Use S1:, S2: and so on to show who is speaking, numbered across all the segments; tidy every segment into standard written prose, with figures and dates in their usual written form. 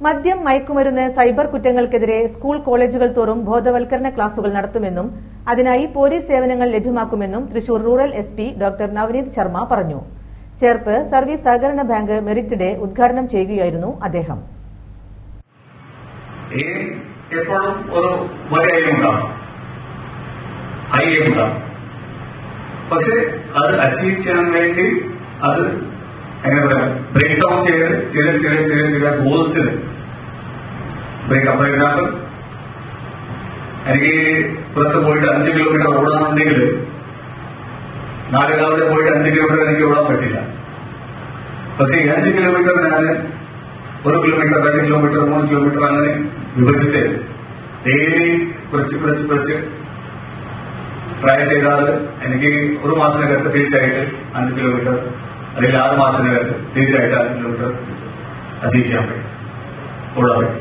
S1: മദ്യം, മയക്കുമരുന്ന്, cyber കുറ്റങ്ങൾക്കെതിരെ school കോളേജുകൾ തോറും ബോധവൽക്കരണ ക്ലാസുകൾ നടത്തുമെന്നും അതിനായി പോലീസ് സേവനങ്ങൾ ലഭ്യമാക്കുമെന്നും Thrissur rural SP doctor Navaneeth Sharma പറഞ്ഞു. ചേർപ്പ് സർവീസ് സഹകരണ ബാങ്ക് മെറിറ്റ് ഡേ ഉദ്ഘാടനം ചെയ്യുകയായിരുന്നു അദ്ദേഹം.
S2: എപ്പോഴും ഒരു വലിയ എയിമുണ്ടാവും, ഹൈ എയിമുണ്ടാവും. പക്ഷെ അത് അച്ചീവ് ചെയ്യാൻ വേണ്ടി അത് എങ്ങനെ പറയാം, ബ്രേക്ക് ഡൗൺ ചെയ്ത് ചില ഗോൾസിൽ ബ്രേക്ക്. ഫോർ എക്സാമ്പിൾ, എനിക്ക് പുറത്ത് പോയിട്ട് 5 കിലോമീറ്റർ ഓടാനുണ്ടെങ്കിൽ നാടുകാവിടെ പോയിട്ട് 5 കിലോമീറ്റർ എനിക്ക് ഓടാൻ പറ്റില്ല. പക്ഷെ ഈ 5 കിലോമീറ്റർ ഞാൻ 1 കിലോമീറ്റർ, 2 കിലോമീറ്റർ, 3 കിലോമീറ്റർ അങ്ങനെ വിഭജിച്ച് ഡെയിലി കുറച്ച് ട്രൈ ചെയ്താൽ എനിക്ക് ഒരു മാസത്തിനകത്ത് തീർച്ചയായിട്ട് 5 കിലോമീറ്റർ അല്ലെങ്കിൽ 6 മാസത്തിനകത്ത് തീർച്ചയായിട്ട് 5 കിലോമീറ്റർ അച്ചീവ് ചെയ്യാൻ പറ്റും, ഓടാൻ പറ്റും.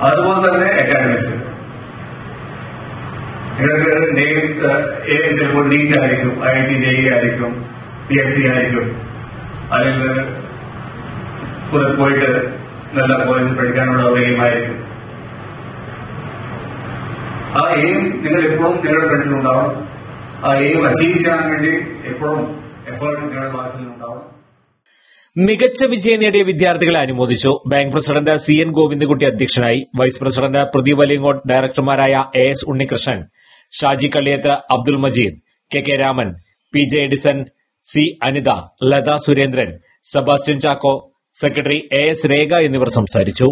S2: അതുപോലെ തന്നെ അക്കാഡമിക്സ്, നിങ്ങൾക്ക് ചിലപ്പോൾ നീറ്റ് ആയിരിക്കും, IIT JEE ആയിരിക്കും, PSC ആയിരിക്കും, അല്ലെങ്കിൽ പുറത്ത് പോയിട്ട് നല്ല കോളേജിൽ പഠിക്കാനുള്ള ഒരു എയിമായിരിക്കും. ആ എയിം നിങ്ങൾ എപ്പോഴും നിങ്ങളുടെ ഫ്രണ്ടിലുണ്ടാവണം. ആ എയിം അച്ചീവ് ചെയ്യാൻ വേണ്ടി എപ്പോഴും എഫേർട്ട് നിങ്ങളുടെ ഭാഗത്തു നിന്നുണ്ടാവണം.
S3: മികച്ച വിജയം നേടിയ വിദ്യാർത്ഥികളെ അനുമോദിച്ചു. ബാങ്ക് പ്രസിഡന്റ് CN ഗോവിന്ദൻകുട്ടി അധ്യക്ഷനായി. വൈസ് പ്രസിഡന്റ് പ്രദീപ് വലിയങ്കോട്, ഡയറക്ടർമാരായ AS Unnikrishnan, Shaji Kalliyath, Abdul Majeed, KK Raman, PJ Edison, C Anitha, Latha Surendran, Sebastian Chacko, secretary AS Rekha എന്നിവർ സംസാരിച്ചു.